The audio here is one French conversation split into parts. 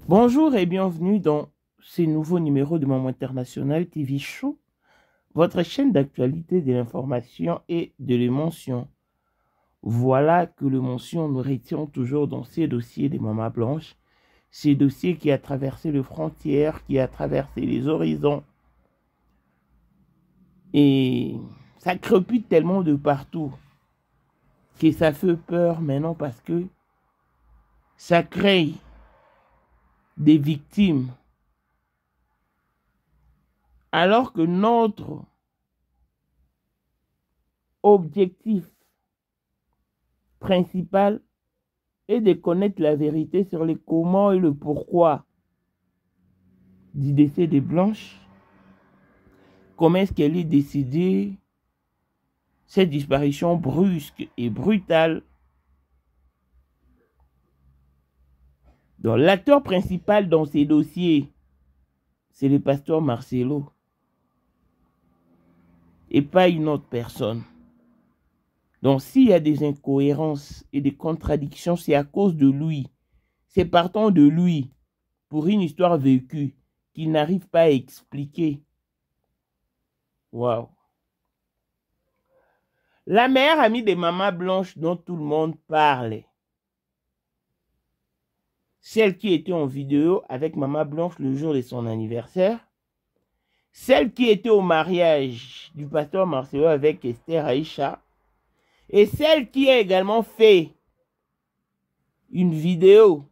Bonjour et bienvenue dans ce nouveau numéro de Maman International TV Show, votre chaîne d'actualité, de l'information et de l'émotion. Voilà que l'émotion nous retient toujours dans ces dossiers des Maman Blanches, ces dossiers qui a traversé les frontières, qui a traversé les horizons. Et ça crepite tellement de partout que ça fait peur maintenant parce que ça crée des victimes. Alors que notre objectif principal est de connaître la vérité sur le comment et le pourquoi du décès de Blanche. Comment est-ce qu'elle est décédée? Cette disparition brusque et brutale. Donc, l'acteur principal dans ces dossiers, c'est le pasteur Marcelo. Et pas une autre personne. Donc, s'il y a des incohérences et des contradictions, c'est à cause de lui. C'est partant de lui, pour une histoire vécue, qu'il n'arrive pas à expliquer. Waouh. La meilleure amie de Maman Blanche dont tout le monde parlait. Celle qui était en vidéo avec Maman Blanche le jour de son anniversaire. Celle qui était au mariage du pasteur Marcelo avec Esther Aïcha. Et celle qui a également fait une vidéo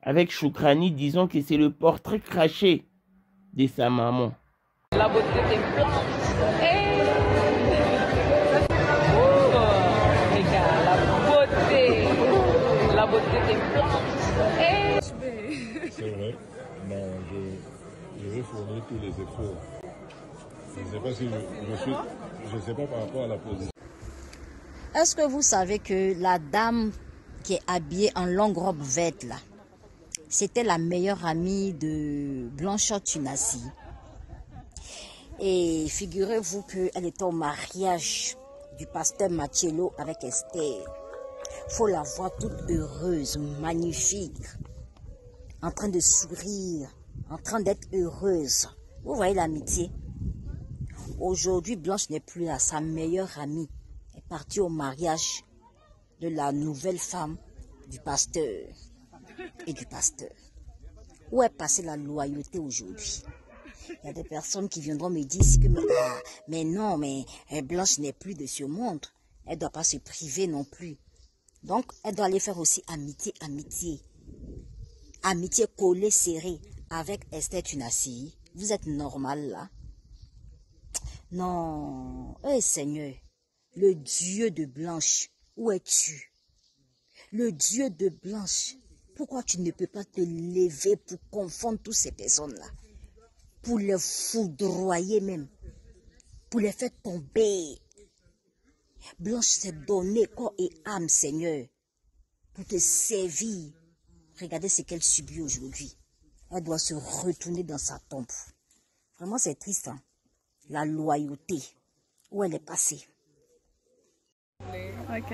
avec Choukrani disant que c'est le portrait craché de sa maman. La beauté est blanche. Regarde, la beauté est blanche. C'est vrai. Non, je vais fournir tous les efforts. Je ne sais pas si je sais pas par rapport à la position. Est-ce que vous savez que la dame qui est habillée en longue robe verte là, c'était la meilleure amie de Blanchot Tunasi? Et figurez-vous qu'elle était au mariage du pasteur Marcelo avec Esther. Faut la voir toute heureuse, magnifique, en train de sourire, en train d'être heureuse. Vous voyez l'amitié? Aujourd'hui, Blanche n'est plus là, sa meilleure amie est partie au mariage de la nouvelle femme du pasteur et du pasteur. Où est passée la loyauté aujourd'hui? Il y a des personnes qui viendront me dire que mais non, mais Blanche n'est plus de ce monde. Elle ne doit pas se priver non plus. Donc, elle doit aller faire aussi amitié, amitié. Amitié collée, serrée avec Esther Tunasi. Vous êtes normal là? Non. Eh Seigneur, le Dieu de Blanche, où es-tu? Le Dieu de Blanche, pourquoi tu ne peux pas te lever pour confondre toutes ces personnes-là? Pour les foudroyer même, pour les faire tomber. Blanche s'est donnée corps et âme, Seigneur, pour te servir. Regardez ce qu'elle subit aujourd'hui. Elle doit se retourner dans sa tombe. Vraiment, c'est triste, hein? La loyauté, où elle est passée. Ok.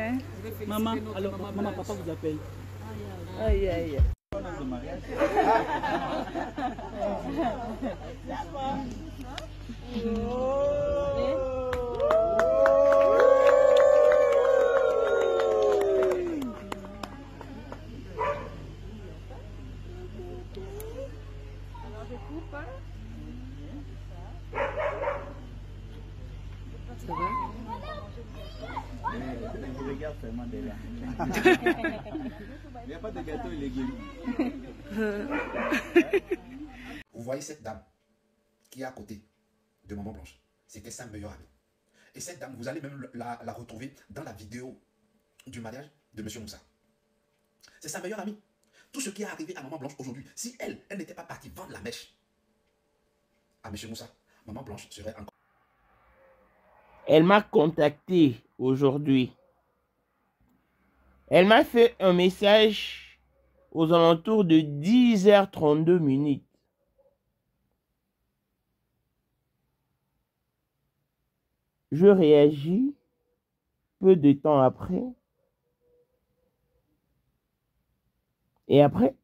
Maman, alors, maman, papa vous appelle. Aïe, aïe, aïe. Ça va? Je regarde seulement de là. Il n'y a pas de gâteau illégal. Vous voyez cette dame qui est à côté de Maman Blanche. C'était sa meilleure amie. Et cette dame, vous allez même la retrouver dans la vidéo du mariage de M. Moussa. C'est sa meilleure amie. Tout ce qui est arrivé à Maman Blanche aujourd'hui, si elle n'était pas partie vendre la mèche à M. Moussa, Maman Blanche serait encore... Elle m'a contacté aujourd'hui. Elle m'a fait un message aux alentours de 10h32 minutes. Je réagis peu de temps après. Et après,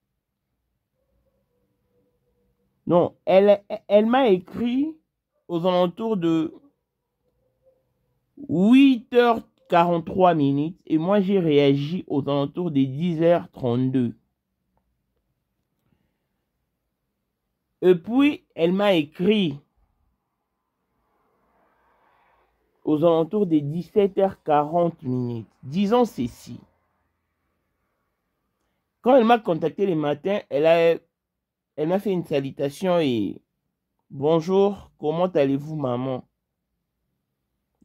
Non, elle m'a écrit aux alentours de 8h43 minutes et moi j'ai réagi aux alentours de 10h32. Et puis, elle m'a écrit aux alentours de 17h40 minutes. Disons ceci. Quand elle m'a contacté le matin, elle m'a fait une salutation et « Bonjour, comment allez-vous maman ?»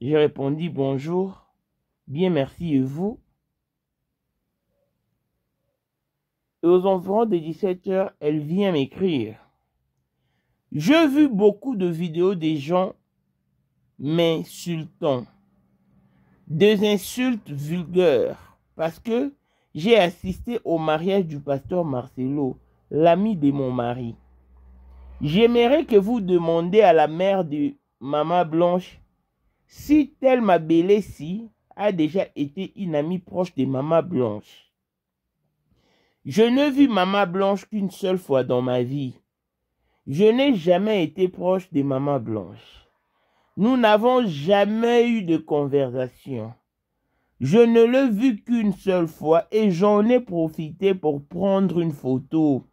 J'ai répondu « Bonjour, bien merci et vous ?» Et aux environs de 17h, elle vient m'écrire. J'ai vu beaucoup de vidéos des gens m'insultant. Des insultes vulgaires. Parce que j'ai assisté au mariage du pasteur Marcelo, l'ami de mon mari. J'aimerais que vous demandiez à la mère de Maman Blanche si Thelma Bélessi a déjà été une amie proche de Maman Blanche. Je n'ai vu Maman Blanche qu'une seule fois dans ma vie. Je n'ai jamais été proche de Maman Blanche. Nous n'avons jamais eu de conversation. Je ne l'ai vue qu'une seule fois et j'en ai profité pour prendre une photo.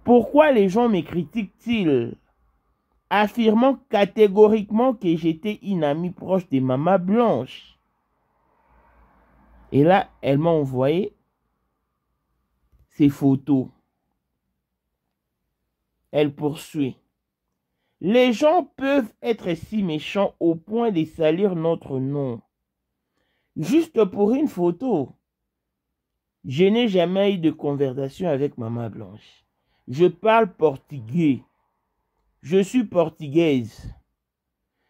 Pourquoi les gens me critiquent-ils, affirmant catégoriquement que j'étais une amie proche de Maman Blanche? Et là, elle m'a envoyé ces photos. Elle poursuit. Les gens peuvent être si méchants au point de salir notre nom. Juste pour une photo. Je n'ai jamais eu de conversation avec Maman Blanche. Je parle portugais. Je suis portugaise.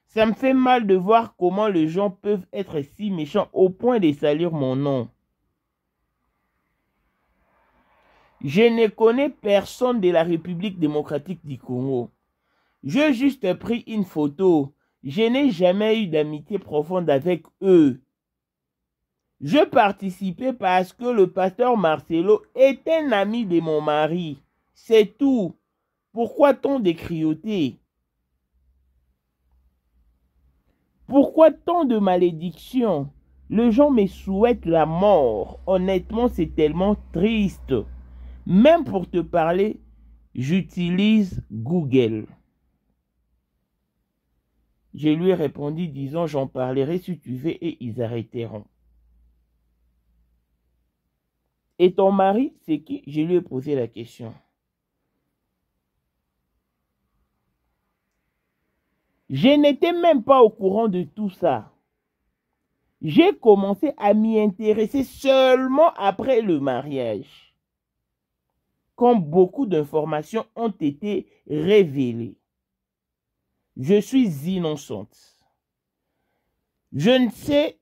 Ça me fait mal de voir comment les gens peuvent être si méchants au point de salir mon nom. Je ne connais personne de la République démocratique du Congo. J'ai juste pris une photo. Je n'ai jamais eu d'amitié profonde avec eux. Je participais parce que le pasteur Marcelo est un ami de mon mari. C'est tout. Pourquoi tant de cruauté? Pourquoi tant de malédictions? Les gens me souhaitent la mort. Honnêtement, c'est tellement triste. Même pour te parler, j'utilise Google. Je lui ai répondu disant j'en parlerai si tu veux et ils arrêteront. Et ton mari, c'est qui? Je lui ai posé la question. Je n'étais même pas au courant de tout ça. J'ai commencé à m'y intéresser seulement après le mariage, quand beaucoup d'informations ont été révélées. Je suis innocente. Je ne sais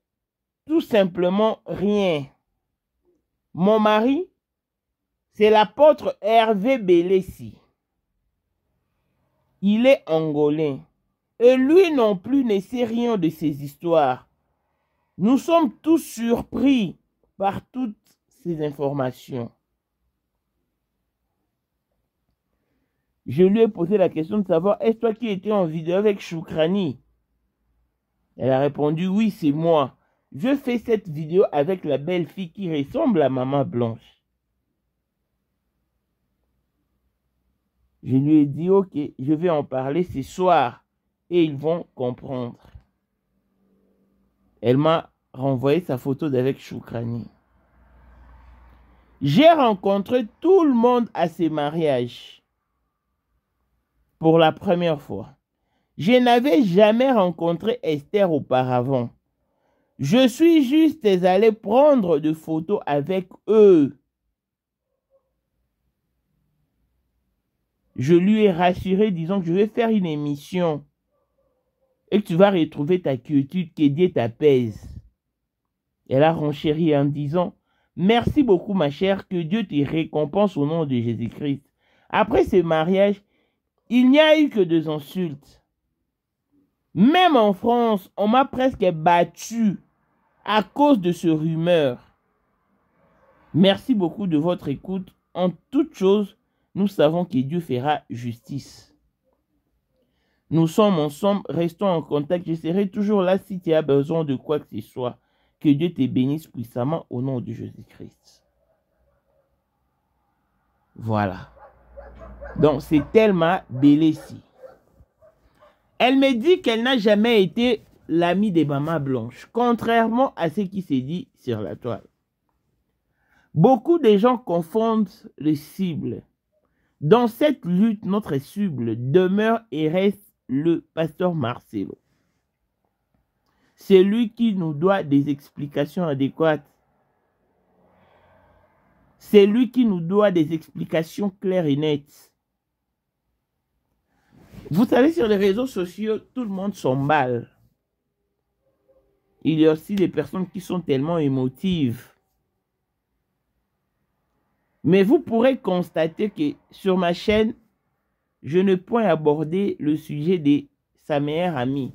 tout simplement rien. Mon mari, c'est l'apôtre Hervé Bélessi. Il est angolais. Et lui non plus ne sait rien de ces histoires. Nous sommes tous surpris par toutes ces informations. Je lui ai posé la question de savoir, est-ce toi qui étais en vidéo avec Choukrani? Elle a répondu, oui, c'est moi. Je fais cette vidéo avec la belle fille qui ressemble à Maman Blanche. Je lui ai dit, ok, je vais en parler ce soir et ils vont comprendre. Elle m'a renvoyé sa photo d'avec Choukrani. J'ai rencontré tout le monde à ces mariages. Pour la première fois. Je n'avais jamais rencontré Esther auparavant. Je suis juste allé prendre des photos avec eux. Je lui ai rassuré disant que je vais faire une émission et que tu vas retrouver ta quiétude, que Dieu t'apaise. Elle a renchéri en disant « Merci beaucoup ma chère, que Dieu te récompense au nom de Jésus-Christ. » Après ce mariage, il n'y a eu que des insultes. Même en France, on m'a presque battu à cause de ce rumeur. Merci beaucoup de votre écoute. En toute chose, nous savons que Dieu fera justice. Nous sommes ensemble, restons en contact. Je serai toujours là si tu as besoin de quoi que ce soit. Que Dieu te bénisse puissamment au nom de Jésus-Christ. Voilà. Donc, c'est Thelma Belessi. Elle me dit qu'elle n'a jamais été l'amie des mamans blanches, contrairement à ce qui s'est dit sur la toile. Beaucoup de gens confondent les cibles. Dans cette lutte, notre cible demeure et reste le pasteur Marcelo. C'est lui qui nous doit des explications adéquates. C'est lui qui nous doit des explications claires et nettes. Vous savez, sur les réseaux sociaux, tout le monde s'emballe. Il y a aussi des personnes qui sont tellement émotives. Mais vous pourrez constater que sur ma chaîne, je ne peux aborder le sujet de sa meilleure amie.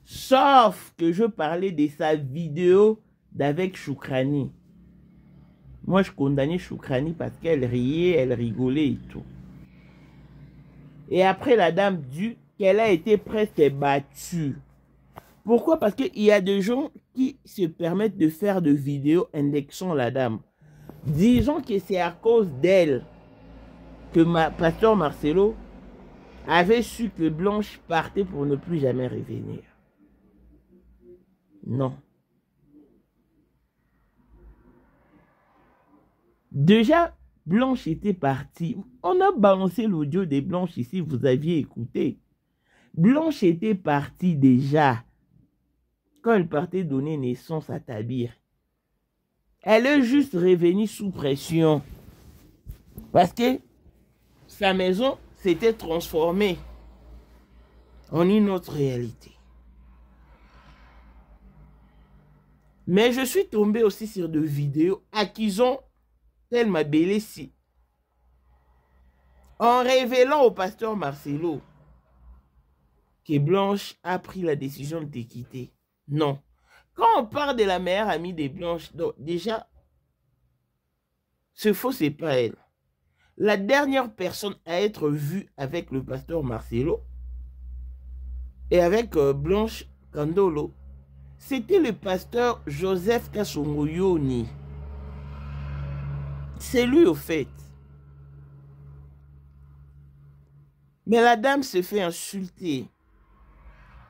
Sauf que je parlais de sa vidéo d'avec Choukrani. Moi, je condamnais Choukrani parce qu'elle riait, elle rigolait et tout. Et après, la dame dit qu'elle a été presque battue. Pourquoi? Parce qu'il y a des gens qui se permettent de faire des vidéos indexant la dame. Disons que c'est à cause d'elle que pasteur Marcelo avait su que Blanche partait pour ne plus jamais revenir. Non. Déjà, Blanche était partie. On a balancé l'audio de Blanche ici, vous aviez écouté. Blanche était partie déjà quand elle partait donner naissance à Tabir. Elle est juste revenue sous pression. Parce que sa maison s'était transformée en une autre réalité. Mais je suis tombé aussi sur des vidéos accusant Thelma Belessi en révélant au pasteur Marcelo que Blanche a pris la décision de te quitter. Non. Quand on parle de la meilleure amie de Blanche, donc déjà, ce faux, c'est pas elle. La dernière personne à être vue avec le pasteur Marcelo et avec Blanche Kandolo, c'était le pasteur Joseph Kasongoyoni. C'est lui au fait. Mais la dame se fait insulter.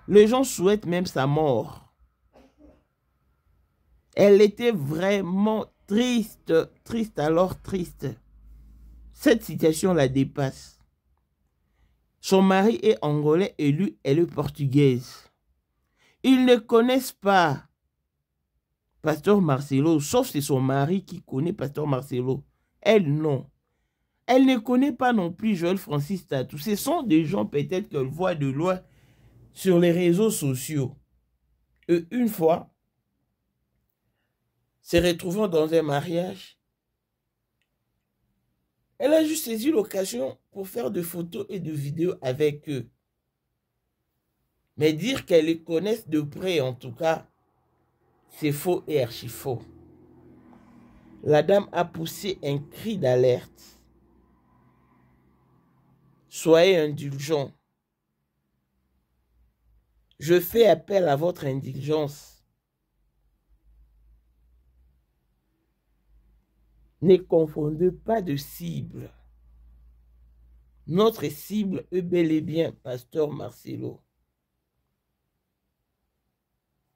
Les gens souhaitent même sa mort. Elle était vraiment triste, alors triste. Cette situation la dépasse. Son mari est angolais et lui, elle est portugaise. Ils ne connaissent pas pasteur Marcelo, sauf c'est son mari qui connaît pasteur Marcelo. Elle, non. Elle ne connaît pas non plus Joël Francis Tatou. Ce sont des gens peut-être qu'elle voit de loin sur les réseaux sociaux. Et une fois, se retrouvant dans un mariage, elle a juste saisi l'occasion pour faire des photos et des vidéos avec eux. Mais dire qu'elle les connaisse de près, en tout cas, c'est faux et archi faux. La dame a poussé un cri d'alerte. Soyez indulgents. Je fais appel à votre indulgence. Ne confondez pas de cible. Notre cible est bel et bien pasteur Marcelo.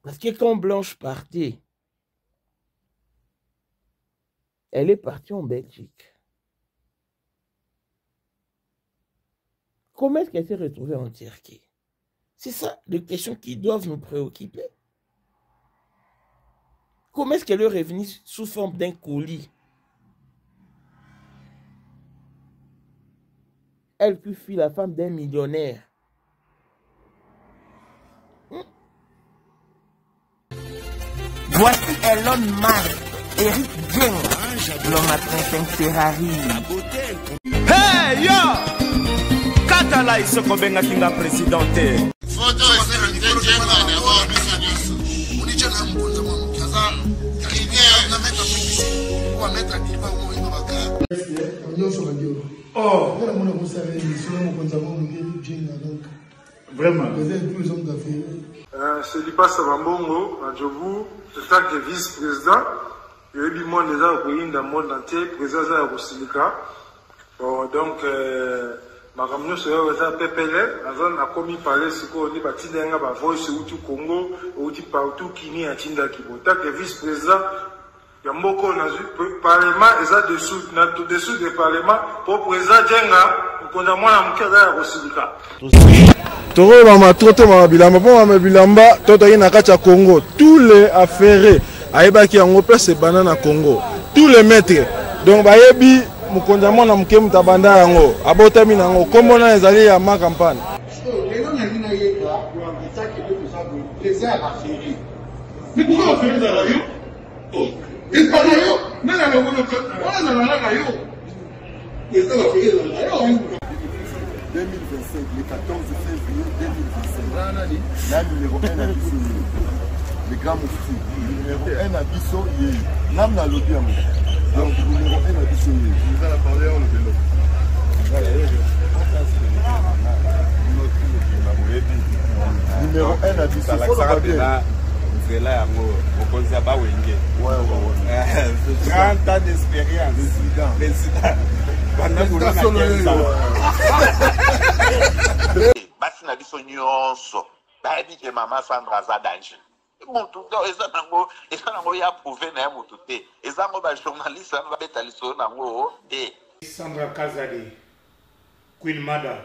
Parce que quand Blanche partait, elle est partie en Belgique. Comment est-ce qu'elle s'est retrouvée en Turquie? C'est ça les questions qui doivent nous préoccuper. Comment est-ce qu'elle est revenue sous forme d'un colis? Elle qui fut la femme d'un millionnaire. Voici Elon Musk, Eric Dien, l'homme à 35 Ferrari. Hey yo! Katala isoko benga kinga presidente. Photo Oh, vraiment. C'est Lipa Savambongo, Nadjobu, en tant que vice-président. Il y a eu monde déjà dans le monde entier, président de Rosilika. Donc, ma camion se fait PPL, a commis parler ce qu'on dit, Batinga, Voice, Outu Congo, Outu partout, Kini, Atinda Kibo. En tant que vice-président, il y a beaucoup de parlement, et ça dessous du parlement, pour le président Djenga, pour qu'on a moins de monde à Rosilika. Toro mama toto mama bilamba po mama bilamba toto yi na kati ya Congo tous les affaires ayebaki yango pese banana Congo tous les maîtres donc bayebi mukonza mwana muke mutabanda yango abotami nango kombo na ezali ya ma campagne mais pourquoi on fait ça là yo il parle yo mais là on a là yo et ça va faire là yo 2025, le 14 février 2025. La numéro 1 à Bissau, le grand moufti. Numéro 1 à Bissau, l'âme n'a l'audio. Donc, numéro 1 à Bissau. Vous allez parler en le vélo. Numéro 1 à Bissau. C'est là, au Konzaba Wenge. Ouais. 30 ans d'expérience. Président. Basi na biso nyonso bayebi ke mama Sandra aza danger mutu eza nango ya prouve na ye mutu te eza ngo bajournaliste ano babeta lisolo nango te. Sandra Kazadi, Queen Mada,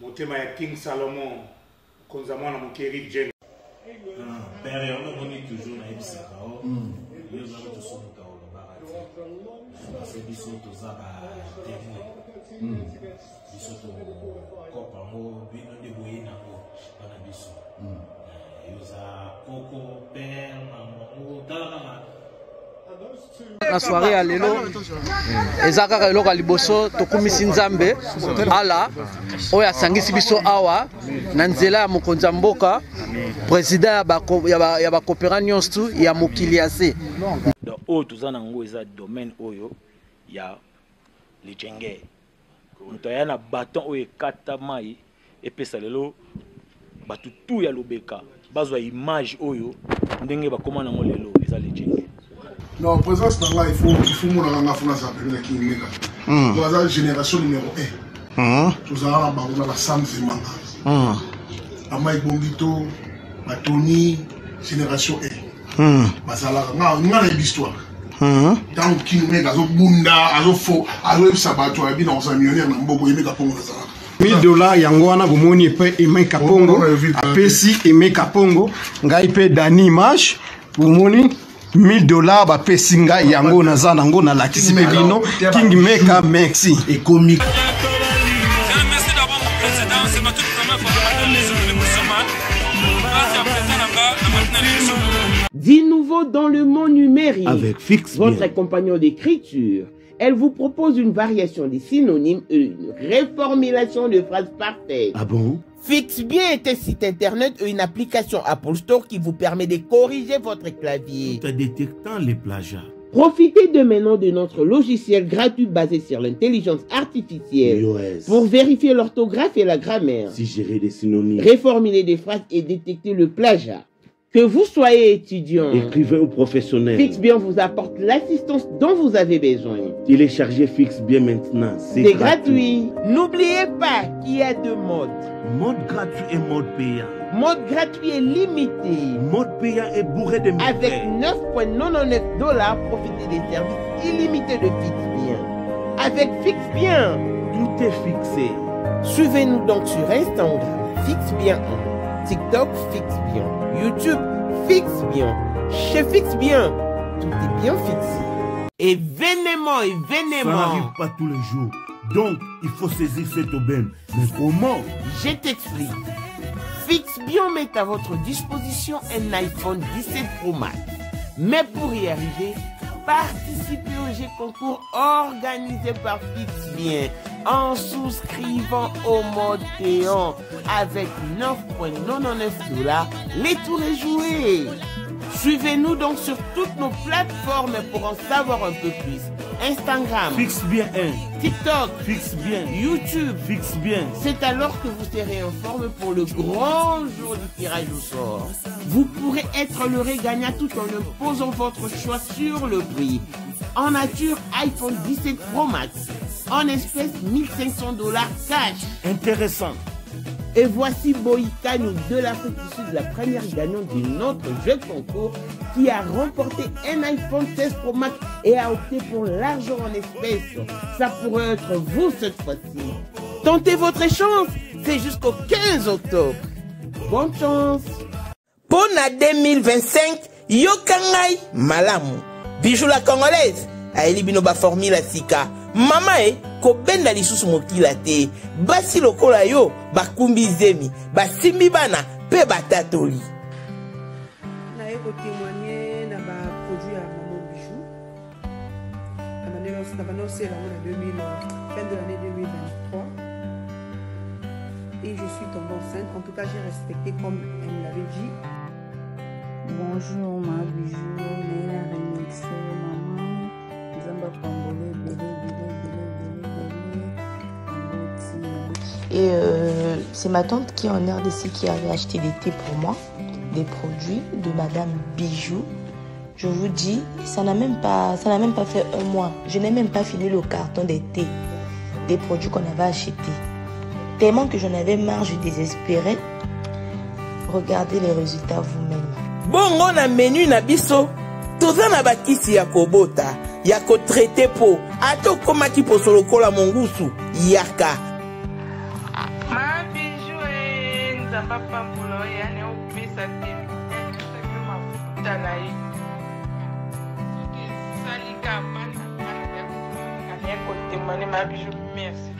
motema ya King Salomon, konza mwana mokeri Jen. Père, on a toujours na ebisaka o yo za to somuka o barati parce biso to za ba technique biso to kopa mo bino de boyina ko bana biso yo za koko père maman tala la soirée à lelo ezaka eloko liboso tokumisi nzambe ala oya sangisi biso awa na nzela ya mokonza mboka président ya ba coopérant nyonso ya mokili ase donc oyo toza nango eza domaine oyo ya lijenge moto aya na baton oyo ekata mai epesa lelo bato tu ya lobeka bazwa image oyo ndenge bakoma nango lelo eza lijenge. Non, présence dans là, il faut mon en affaire ça peut qui mega. Pour la génération numéro 1. Tous à la Sam Zemanga. Amai Bombito, Matoni, génération 1. Basala nga l'histoire. Tant qui mega zo bunda, azo fo, azo sabato abi na sa millionnaire na mboko yemeka pongo na sala. $1000 yango wana bomoni pe Emeka Pongo, apesi Emeka Pongo, ngai pe Dani Image, bomoni $1000 ba pesinga yango naza nango na lakisi bino King Meka merci et comique. Merci d'avoir mon président, c'est ma toute première fois dans les jours de Moussaman. Merci à président là-bas, Dit nouveau dans le monde numérique avec Fix votre compagnon d'écriture. Elle vous propose une variation des synonymes et une réformulation de phrases parfaites. Ah bon? FixBien est un site internet et une application Apple Store qui vous permet de corriger votre clavier. Tout en détectant les plagiats. Profitez de maintenant de notre logiciel gratuit basé sur l'intelligence artificielle pour vérifier l'orthographe et la grammaire, suggérer des synonymes, réformuler des phrases et détecter le plagiat. Que vous soyez étudiant, écrivain ou professionnel, FixBien vous apporte l'assistance dont vous avez besoin. Téléchargez FixBien maintenant, c'est gratuit. N'oubliez pas qu'il y a deux modes. Mode gratuit et mode payant. Mode gratuit est limité. Mode payant est bourré de mystères. Avec $9,99, profitez des services illimités de FixBien. Avec FixBien, tout est fixé. Suivez-nous donc sur Instagram, FixBien, TikTok, FixBien, YouTube, FixBien. Chez FixBien, tout est bien fixé. Événement. Ça n'arrive pas tous les jours. Donc, il faut saisir cette aubaine. Mais comment? Je t'explique. FixBien met à votre disposition un iPhone 17 Pro Max. Mais pour y arriver, participez au jeu concours organisé par FixBien en souscrivant au mode payant avec $9,99 les tours est joué. Suivez-nous donc sur toutes nos plateformes pour en savoir un peu plus. Instagram, Fixe bien un. TikTok, Fixe bien. YouTube, Fixe bien. c'est alors que vous serez informé pour le grand jour du tirage au sort. Vous pourrez être le gagnant tout en posant votre choix sur le prix. En nature, iPhone 17 Pro Max. En espèces, $1500 cash. Intéressant. Et voici Boïkano de l'Afrique du Sud, la première gagnante de notre jeu concours qui a remporté un iPhone 16 Pro Max et a opté pour l'argent en espèces. Ça pourrait être vous cette fois-ci. Tentez votre chance, c'est jusqu'au 15 octobre. Bonne chance. Pour la 2025, Yokangai Malamu. Bijou la congolaise. Aeli binoba formule sika. Mama ko benda lisusu mokila te. Basi lokola yo bakumbi zemi, basimbi bana pe batatoli. Na eko témoigner na ba produit à Maman Bijou. Na bana aussi la fin de l'année 2023. Et je suis tombée enceinte. En tout cas, j'ai respecté comme elle me l'avait dit. Bonjour ma Bijou, Néla Remix, maman, Zamba Pangolé, Et c'est ma tante qui est en RDC qui avait acheté des thés pour moi, des produits de Madame Bijou. Je vous dis, ça n'a même pas fait un mois. Je n'ai même pas fini le carton des thés, des produits qu'on avait achetés. Tellement que j'en avais marre, je désespérais. Regardez les résultats vous-même. Bongo na menu na biso, toza na bakisi ya kobota, ya ko traité po, ato komaki po solokola mongusu, yaka. Ma Bijou nzamba pambola yani opesa te. Saki mafuta na ye. Salika bana ya kotemane ma Bijou, merci.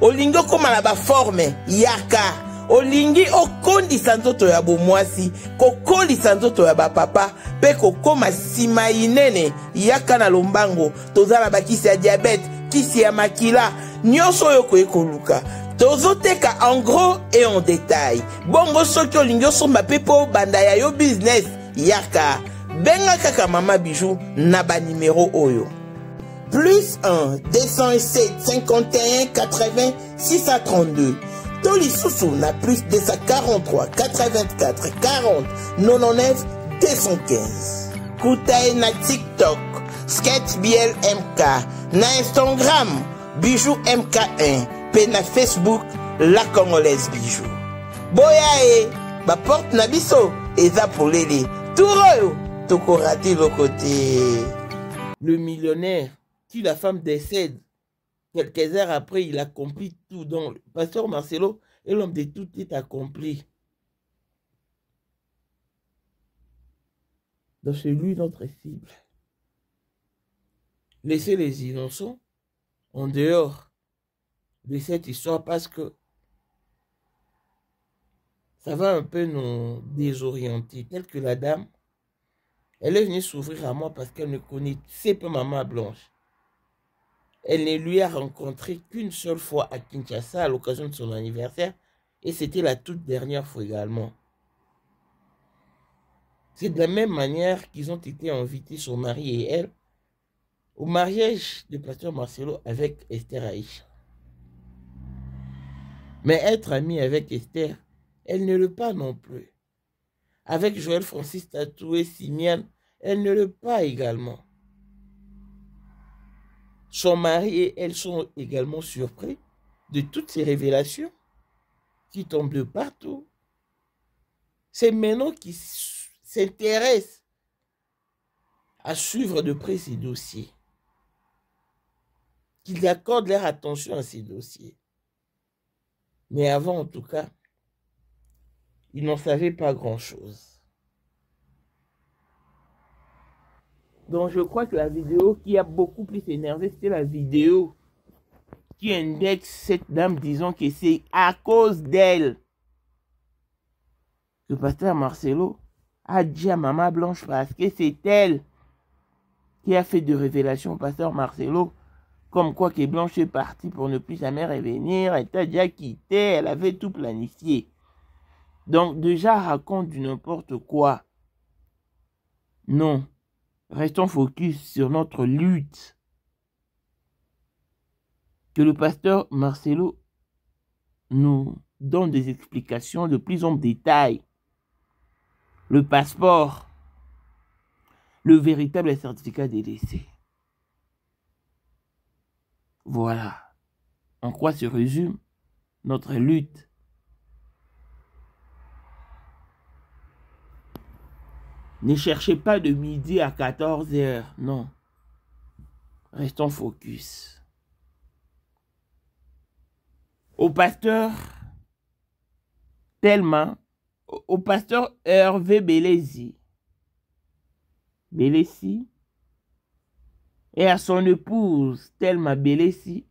Olingo koma na ba forme, yaka. Olingi okondisa nzoto ya bomwasi, kokolisa nzoto ya bapapa, pe kokoma sima inene, yaka na lombango, toza na bakisi ya diabète, kisi ya makila, nyonso oyo koekoluka. Tozoteka en gros et en détail. Bongo soki olingi osomba pe po banda ya yo business, yaka. Benga kaka Mama Bijou na ba numéro oyo. Plus 1 207 51 80 632. Toli Soussou na plus 243 84 40 99 215. Koutaï na TikTok, Sketch BL MK, na Instagram, Bijou MK1, pe na Facebook, La Congolaise Bijou. Boya ba porte na biso, eza pour lele. Touro, toko raté le côté. Le millionnaire, qui la femme décède. Quelques heures après, il accomplit tout. Donc, le pasteur Marcelo est l'homme de tout est accompli. Donc, c'est lui notre cible. Laissez les innocents en dehors de cette histoire parce que ça va un peu nous désorienter. Telle que la dame, elle est venue s'ouvrir à moi parce qu'elle ne connaissait pas Maman Blanche. Elle ne lui a rencontré qu'une seule fois à Kinshasa à l'occasion de son anniversaire et c'était la toute dernière fois également. C'est de la même manière qu'ils ont été invités, son mari et elle, au mariage du pasteur Marcelo avec Esther Aïcha. Mais être amie avec Esther, elle ne le pas non plus. Avec Joël Francis Tatoué Simian, elle ne le pas également. Son mari et elle sont également surpris de toutes ces révélations qui tombent de partout. C'est maintenant qu'ils s'intéressent à suivre de près ces dossiers, qu'ils accordent leur attention à ces dossiers. Mais avant, en tout cas, ils n'en savaient pas grand-chose. Donc je crois que la vidéo qui a beaucoup plus énervé, c'était la vidéo qui indexe cette dame disant que c'est à cause d'elle que pasteur Marcelo a dit à Maman Blanche parce que c'est elle qui a fait de révélations au pasteur Marcelo comme quoi que Blanche est partie pour ne plus jamais revenir, elle t'a déjà quitté, elle avait tout planifié. Donc déjà raconte du n'importe quoi. Non. Restons focus sur notre lutte que le pasteur Marcelo nous donne des explications de plus en détail. Le passeport, le véritable certificat de décès. Voilà en quoi se résume notre lutte. Ne cherchez pas de midi à 14 h, non. Restons focus. Au pasteur au pasteur Hervé Belesi et à son épouse Thelma Belesi,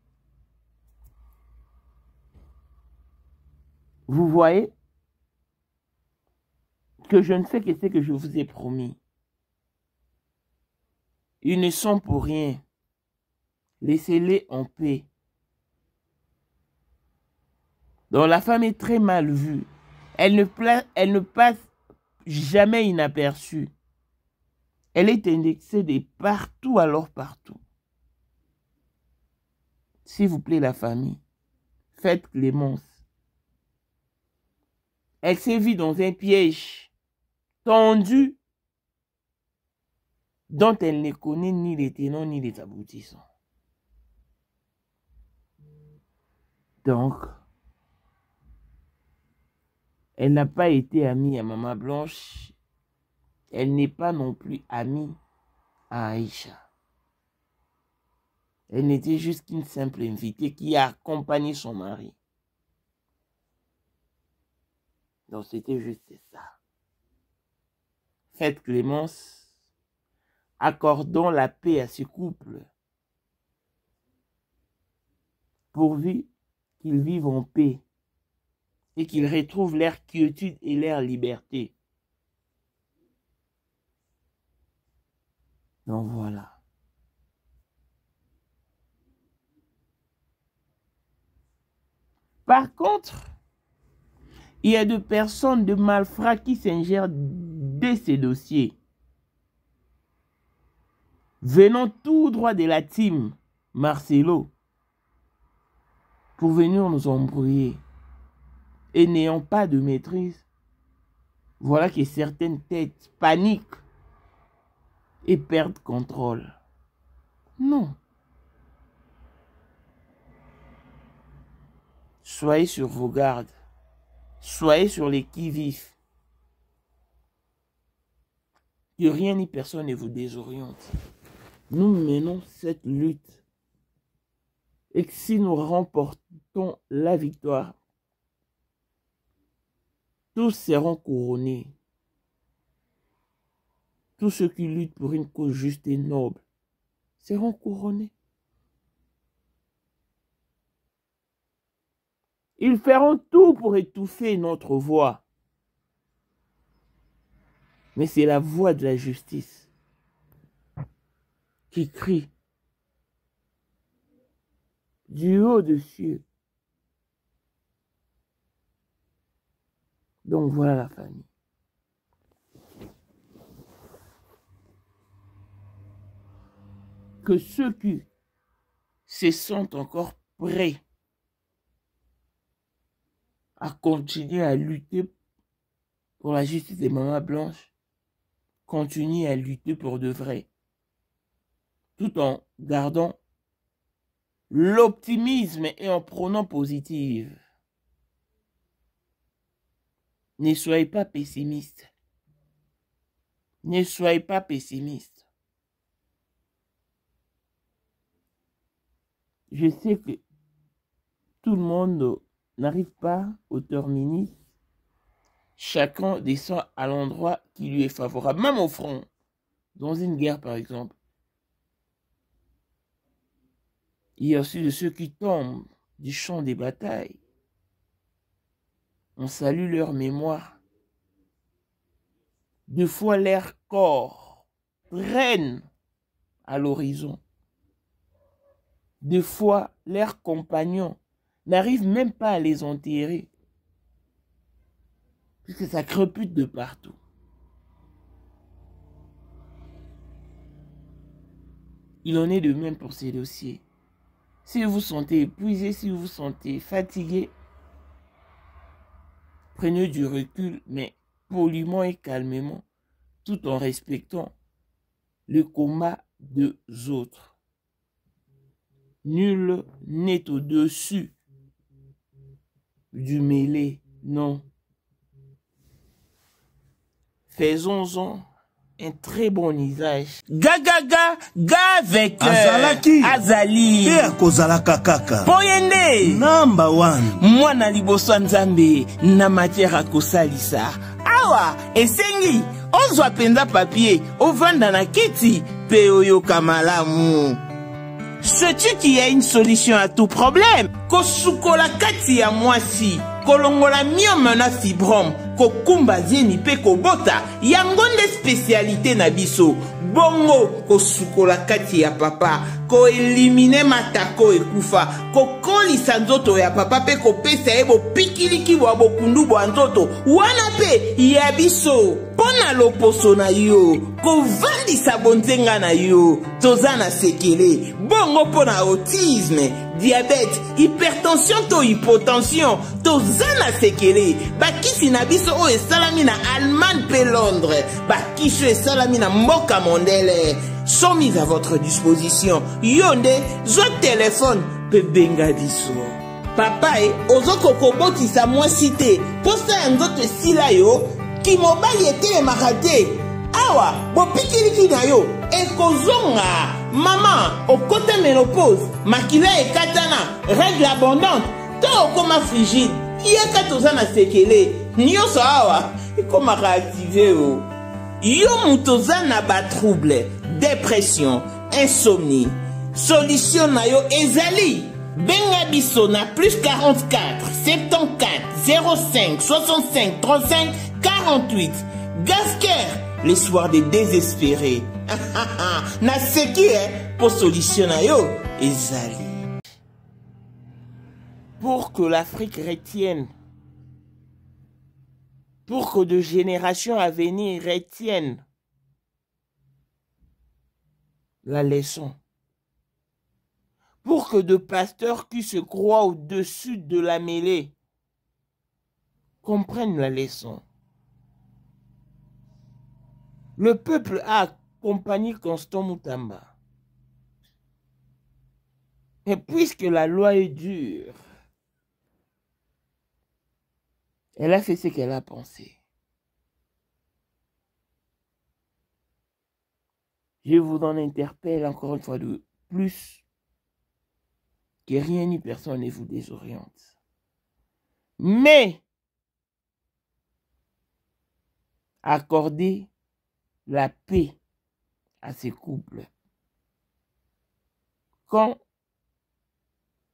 vous voyez que je ne fais que ce que je vous ai promis. Ils ne sont pour rien. Laissez-les en paix. Donc la femme est très mal vue. Elle ne passe jamais inaperçue. Elle est indexée de partout, alors partout. S'il vous plaît, la famille, faites clémence. Elle s'est vue dans un piège tendu dont elle ne connaît ni les tenants ni les aboutissants. Donc, elle n'a pas été amie à Maman Blanche. Elle n'est pas non plus amie à Aïcha. Elle n'était juste qu'une simple invitée qui a accompagné son mari. Donc c'était juste ça. Faites clémence. Accordons la paix à ce couple. Pourvu qu'ils vivent en paix et qu'ils retrouvent leur quiétude et leur liberté. Donc voilà. Par contre, il y a des personnes de malfrats qui s'ingèrent de ces dossiers. Venant tout droit de la team Marcelo pour venir nous embrouiller et n'ayant pas de maîtrise, voilà que certaines têtes paniquent et perdent contrôle. Non. Soyez sur vos gardes. Soyez sur les qui-vifs. Que rien ni personne ne vous désoriente. Nous menons cette lutte. Et que si nous remportons la victoire, tous seront couronnés. Tous ceux qui luttent pour une cause juste et noble seront couronnés. Ils feront tout pour étouffer notre voix. Mais c'est la voix de la justice qui crie du haut des cieux. Donc voilà la famille. Que ceux qui se sentent encore prêts à continuer à lutter pour la justice des mamans blanches, continuent à lutter pour de vrai, tout en gardant l'optimisme et en prônant positif. Ne soyez pas pessimiste. Ne soyez pas pessimiste. Je sais que tout le monde n'arrive pas au terminus. Chacun descend à l'endroit qui lui est favorable, même au front, dans une guerre par exemple. Il y a aussi de ceux qui tombent du champ des batailles. On salue leur mémoire. Deux fois leur corps traîne à l'horizon. Deux fois leurs compagnons n'arrivent même pas à les enterrer. Puisque ça crepute de partout. Il en est de même pour ces dossiers. Si vous vous sentez épuisé, si vous vous sentez fatigué, prenez du recul, mais poliment et calmement, tout en respectant le combat des autres. Nul n'est au-dessus du mêlé, non. Faisons-en un très bon usage. Gaga avec Azalaki Azali pe akozalaka kaka Poyende number 1 mwana liboso nzambe na matière akosalisa awa esengi ozwa penza papier ovanda na kiti pe oyoka malamu. Sais-tu qu'il y a une solution à tout problème? Kosukola kati ya mwasi kolongola myome na fibrome kokumba zeni pe kobota yango nde spécialité na biso. Bongo kosukola kati ya papa ko elimine matako ekufa kokolisa nzoto ya papa pe kopesa ye bopikiliki bwa bokundu bwa nzoto wana pe ya biso pona loposo na yo kovandisa bonzenga na yo toza na sekele. Bongo pona autisme, diabète, hypertension to hypotension toza na sekele. Bakisi na biso o esalami na Allemagne pe Londres, bakisi esalami na mboka mondele sont mis à votre disposition. Yonde, zo téléphone pe benga biso. Papa ozoko koboti sa moi cité posa nzoto sila yo ki mobali ete makate awa bopikiliki na yo ekozonga. Maman okote ménopause makila ekatana règle abondante to okoma frigide yeka toza na sekele nyonso awa ekoma réactiver o. Yo mutoza na ba trouble, dépression, insomnie. Solution na yo ezali benga biso na plus 44 74 05 65 35 48. Gasker, les soirs des désespérés. Na seki pour solution na yo ezali. Pour que l'Afrique retienne, pour que de générations à venir retiennent la leçon, pour que de pasteurs qui se croient au-dessus de la mêlée comprennent la leçon. Le peuple a accompagné Constant Moutamba. Et puisque la loi est dure, elle a fait ce qu'elle a pensé. Je vous en interpelle encore une fois de plus, que rien ni personne ne vous désoriente. Mais, accordez la paix à ces couples. Quand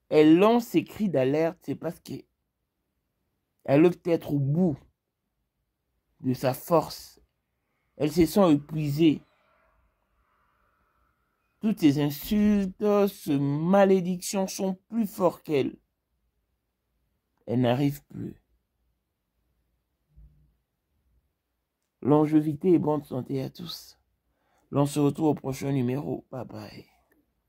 elles lancent ces cris d'alerte, c'est parce que elle peut être au bout de sa force. Elles se sont épuisées. Toutes ces insultes, ces malédictions sont plus fortes qu'elles. Elles n'arrivent plus. Longévité et bonne santé à tous. L'on se retrouve au prochain numéro. Bye bye.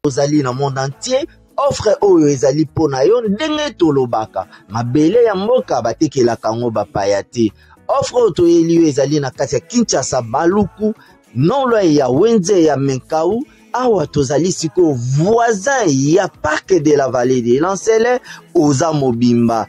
Ozali na monde entier. Offre oyo ezali pona yo ndenge tolobaka mabele ya mboka batekelaka ngo bapaya te. Offre oyo toyeli yo ezali na kati ya Kinshasa Baluku nolo ya Wenze ya Menkau awa tozali siko voisin ya parc de la vallée de Lancele oza mobimba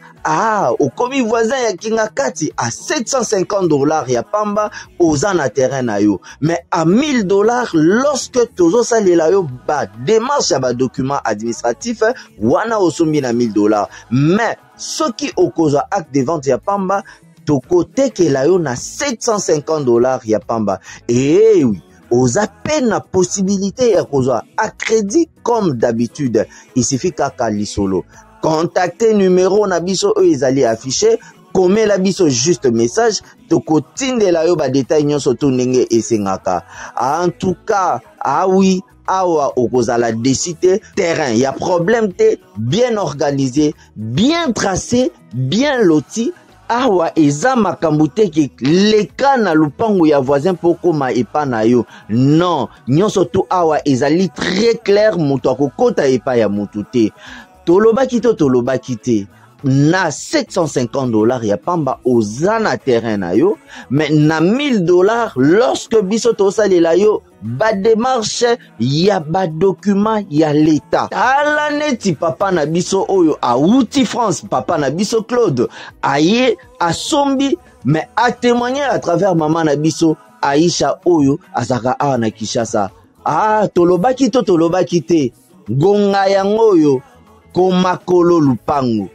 okomi voisin ya Kingakati à $750 ya pamba oza na terrain na yo mais à $1000 lorsque tozo salela yo ba démarche ya ba document administratif wana osombi na $1000 mais soki okozwa acte de vente ya pamba tokotekela yo na $750 ya pamba. Et oui, aux appels la possibilité ya kozwa à crédit comme d'habitude. Il suffit kaka lisolo. Contactez numéro na biso ezali affiché. Comme la biso juste message. Toko tindela yo ba détail nyonso to ndenge esengaka. En tout cas, oui. Awa okozala décider terrain, il y a problème te bien organisé, bien tracé, bien loti. awa eza makambo te ke leka na lupango ya voisin po koma epa na yo. Non, nyonso tu awa ezali très clair, moto akokota epa ya motu te. Tolobaki to tolobaki te. Na $750 ya pamba oza na terrain na yo, mais na $1000 lorsque biso tosalela yo ba démarche ya ba document ya l'état. Ala neti papa na biso oyo auti France, papa na biso Claude aye asombi, mais a témoigner à travers maman na biso Aisha oyo azaka awa na Kinshasa. Ah, tolobaki to tolobaki te, gonga yango oyo komakolo lupango.